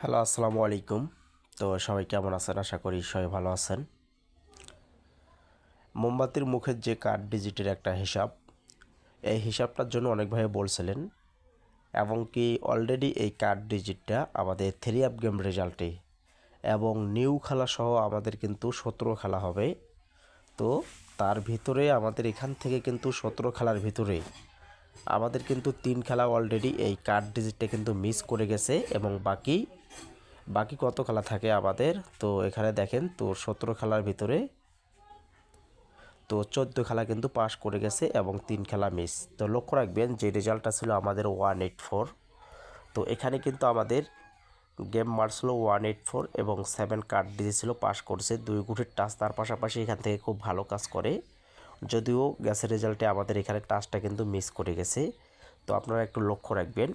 Hello, আসসালামু আলাইকুম। তো সবাই কেমন আছেন? আশা করি সবাই ভালো আছেন। মোমবাতির মুখের যে কাঠ ডিজিটের একটা হিসাব, এই হিসাবটার জন্য অনেক ভাই বলছিলেন, এবং কি অলরেডি এই কাঠ ডিজিটটা আমাদের 3 অ্যাপ গেম রেজাল্টে এবং নিউ খেলা সহ আমাদের কিন্তু 17 খেলা হবে। তো তার ভিতরে আমাদের এখান থেকে কিন্তু 17 খেলার ভিতরে আমাদের কিন্তু 3 খেলা অলরেডি এই কাঠ ডিজিটটা কিন্তু মিস করে গেছে, এবং বাকি বাকি কত খেলা থাকে আমাদের। তো এখানে দেখেন, তো 17 খেলার ভিতরে তো 14 খেলা কিন্তু পাস করে গেছে এবং 3 খেলা মিস। তো লক্ষ্য রাখবেন যে রেজাল্টটা ছিল আমাদের 184। তো এখানে কিন্তু আমাদের গেম মার্কস ছিল 184 এবং 7 কার্ড দিয়েছিল, পাস করছে 2 গুটির টাচ। তার পাশাপাশি এখান থেকে খুব ভালো কাজ করে, যদিও গ্যাসের রেজাল্টে আমাদের এখানে টাচটা কিন্তু মিস করে গেছে। তো আপনারা একটু লক্ষ্য রাখবেন।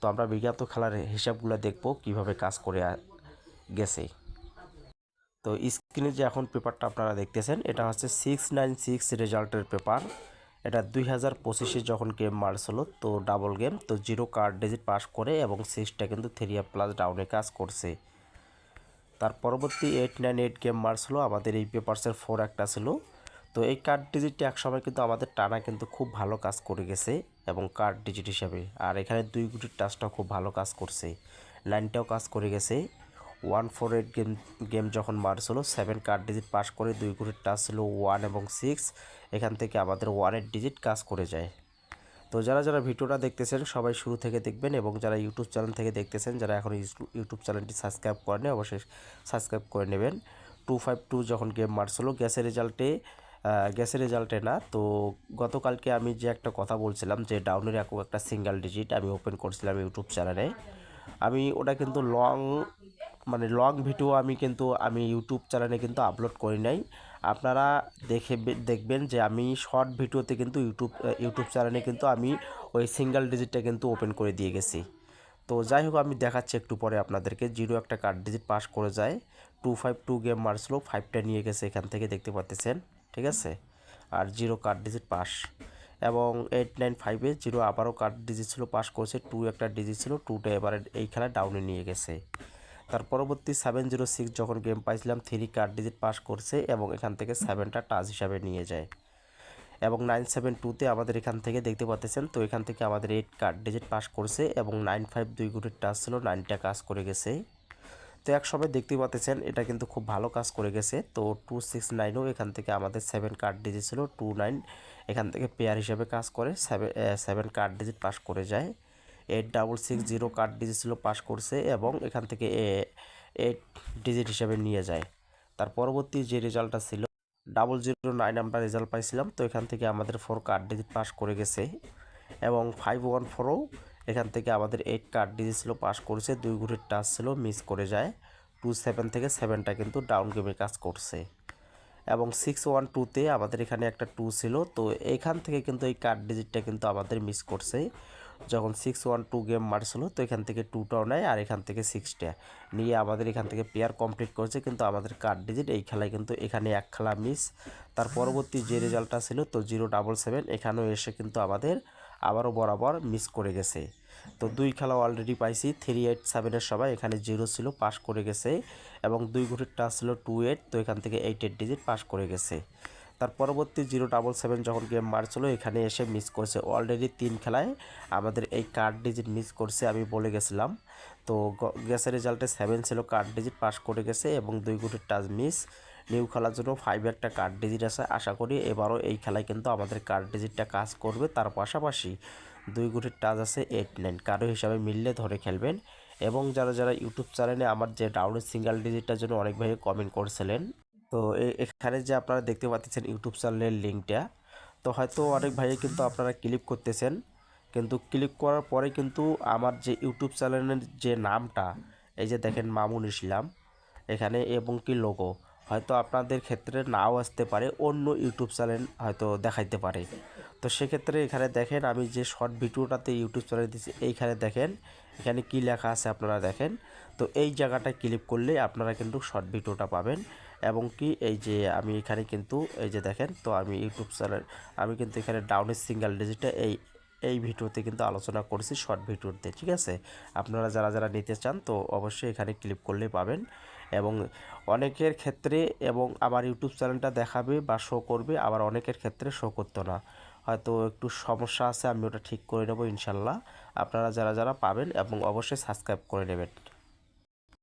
তো আমরা বিজ্ঞাত খেলার হিসাবগুলো দেখব কিভাবে কাজ করে গেছে। তো স্ক্রিনে যে এখন পেপারটা আপনারা দেখতেছেন, এটা হচ্ছে 696 রেজাল্টের পেপার। এটা 2025-এ যখন গেম মার্স হলো, তো ডাবল গেম, তো 0 কার্ড ডিজিট পাস করে এবং 6টা কিন্তু 3 প্লাস ডাউনে কাজ করছে। তার পরবর্তী 898 গেম মার্স হলো, আমাদের এই পেপারসের 4 একটা ছিল। তো এই কার্ড ডিজিটটি একসময় কিন্তু আমাদের টানা কিন্তু খুব ভালো কাজ করে গেছে এবং কার্ড ডিজিট হিসাবে। আর এখানে 2 গুটির টাচটাও খুব ভালো কাজ করছে, লাইনটাও কাজ করে গেছে। 148 গেম যখন মার্স হলো, 7 কার্ড ডিজিট পাস করে 2 গুটির টাচ ছিল 1 এবং 6। এখান থেকে আমাদের 1-এর ডিজিট কাজ করে যায়। তো যারা যারা ভিডিওটা দেখতেছেন সবাই শুরু থেকে দেখবেন, এবং যারা ইউটিউব চ্যানেল থেকে দেখতেছেন, যারা এখন ইউটিউব চ্যানেলটি সাবস্ক্রাইব করেন অবশ্যই সাবস্ক্রাইব করে নেবেন। 252 যখন গেম মার্স হলো, গ্যাসের রেজাল্টে না, তো গতকালকে আমি যে একটা কথা বলছিলাম যে ডাউনের একটা সিঙ্গেল ডিজিট আমি ওপেন করছিলাম ইউটিউব চ্যানেলে। আমি ওটা কিন্তু লং ভিডিও আমি ইউটিউব চ্যানেলে কিন্তু আপলোড করি নাই। আপনারা দেখবেন যে আমি শর্ট ভিডিওতে কিন্তু ইউটিউব চ্যানেলে কিন্তু আমি ওই সিঙ্গেল ডিজিটটা কিন্তু ওপেন করে দিয়ে গেছি। তো যাই হোক, আমি দেখাচ্ছি একটু পরে আপনাদেরকে। 0 একটা কার্ড ডিজিট পাস করে যায়, 252 গেম মারছিল, 5টা নিয়ে গেছে এখান থেকে দেখতে পাচ্ছেন, ঠিক আছে। আর 0 কার্ড ডিজিট পাস, এবং 895-এ 0 আবারও কার্ড ডিজিট ছিল, পাস করছে। 2 একটা ডিজিট ছিল, 2টা এবারে এই খেলা ডাউনে নিয়ে গেছে। তার পরবর্তী 706 যখন গেম পাইছিলাম, 3 কার্ড ডিজিট পাস করছে এবং এখান থেকে 7টা টাচ হিসাবে নিয়ে যায়। এবং 972-তে আমাদের এখান থেকে দেখতে পাচ্ছেন, তো এখান থেকে আমাদের 8 কার্ড ডিজিট পাস করছে এবং 95 2 গুটির টাচ ছিল, 9টা কাজ করে গেছে। তো এক সময় দেখতে পাচ্ছেন এটা কিন্তু খুব ভালো কাজ করে গেছে। তো 269ও এখান থেকে আমাদের 7 কার্ড ডিজিট ছিল, 29 এখান থেকে পেয়ার হিসেবে কাজ করে, 7 কার্ড ডিজিট পাস করে যায়। 8660 কার্ড ডিজিট ছিল, পাস করছে এবং এখান থেকে 8 ডিজিট হিসেবে নিয়ে যায়। তার পরবর্তী যে রেজাল্টটা ছিল 009, আমরা রেজাল্ট পাইছিলাম। তো এখান থেকে আমাদের 4 কার্ড ডিজিট পাস করে গেছে, এবং 514ও এখান থেকে আমাদের 8 কার্ড ডিজিট ছিল, পাস করেছে। 2 গুটির টাচ ছিল, মিস করে যায়। 27 থেকে 7টা কিন্তু ডাউন গেমে কাজ করছে। এবং 612-তে আমাদের এখানে একটা 2 ছিল, তো এখান থেকে কিন্তু এই কার্ড ডিজিটটা কিন্তু আমাদের মিস করছে। যখন 612 গেম মারছিল, তো এখান থেকে 2টাও নেয় আর এখান থেকে 6টা নিয়ে আমাদের এখান থেকে পেয়ার কমপ্লিট করেছে, কিন্তু আমাদের কার্ড ডিজিট এই খেলায় কিন্তু এখানে 1 খেলা মিস। তার পরবর্তী যে রেজাল্টটা ছিল, তো 077 এখানেও এসে কিন্তু আমাদের আবারও বরাবর মিস করে গেছে। তো 2 খেলা অলরেডি পাইছি। 387-এর সবাই এখানে 0 ছিল, পাস করে গেছে, এবং 2 গুটির টাচ ছিল 28, তো এখান থেকে 8 ডিজিট পাস করে গেছে। তার পরবর্তী 077 যখন গেম মারছিল, এখানে এসে মিস করছে। অলরেডি 3 খেলায় আমাদের এই কার্ড ডিজিট মিস করছে, আমি বলে গেছিলাম। তো গ্যাসের রেজাল্টে 7 ছিল, কার্ড ডিজিট পাস করে গেছে এবং 2 গুটির টাচ মিস। নিউ খেলার জন্য 5 একটা কার্ড ডিজিট আছে, আশা করি এবারও এই খেলায় কিন্তু আমাদের কার্ড ডিজিটটা কাজ করবে। তার পাশাপাশি 2 গুটির টাচ আছে 8-9, কারো হিসাবে মিললে ধরে খেলবেন। এবং যারা যারা ইউটিউব চ্যানেলে আমার যে ডাউনের সিঙ্গেল ডিজিটটার জন্য অনেক ভাই কমেন্ট করছিলেন, তো এখানে যে আপনারা দেখতে পাচ্ছেন ইউটিউব চ্যানেলের লিঙ্কটা, তো হয়তো অনেক ভাই কিন্তু আপনারা ক্লিক করতেছেন, কিন্তু ক্লিক করার পরে কিন্তু আমার যে ইউটিউব চ্যানেলের যে নামটা, এই যে দেখেন মামুন ইসলাম এখানে, এবং কি লোগো, হয়তো আপনাদের ক্ষেত্রে নাও আসতে পারে, অন্য ইউটিউব চ্যানেল হয়তো দেখাইতে পারে। তো সেক্ষেত্রে এখানে দেখেন, আমি যে শর্ট ভিডিওটাতে ইউটিউব চ্যানেল দিচ্ছি, এইখানে দেখেন এখানে কি লেখা আছে আপনারা দেখেন। তো এই জায়গাটায় ক্লিক করলে আপনারা কিন্তু শর্ট ভিডিওটা পাবেন। এবং কি এই যে আমি এখানে কিন্তু এই যে দেখেন, তো আমি ইউটিউব চ্যানেল, আমি কিন্তু এখানে ডাউনের সিঙ্গেল ডিজিটে এই ভিডিওতে কিন্তু আলোচনা করেছি শর্ট ভিডিওতে, ঠিক আছে। আপনারা যারা যারা নিতে চান তো অবশ্যই এখানে ক্লিক করলে পাবেন। এবং অনেকের ক্ষেত্রে এবং আমার ইউটিউব চ্যানেলটা দেখাবে বা শো করবে, আবার অনেকের ক্ষেত্রে শো করতো না, হয়তো একটু সমস্যা আছে, আমি ওটা ঠিক করে নেবো ইনশাল্লাহ। আপনারা যারা যারা পাবেন এবং অবশ্যই সাবস্ক্রাইব করে নেবেন।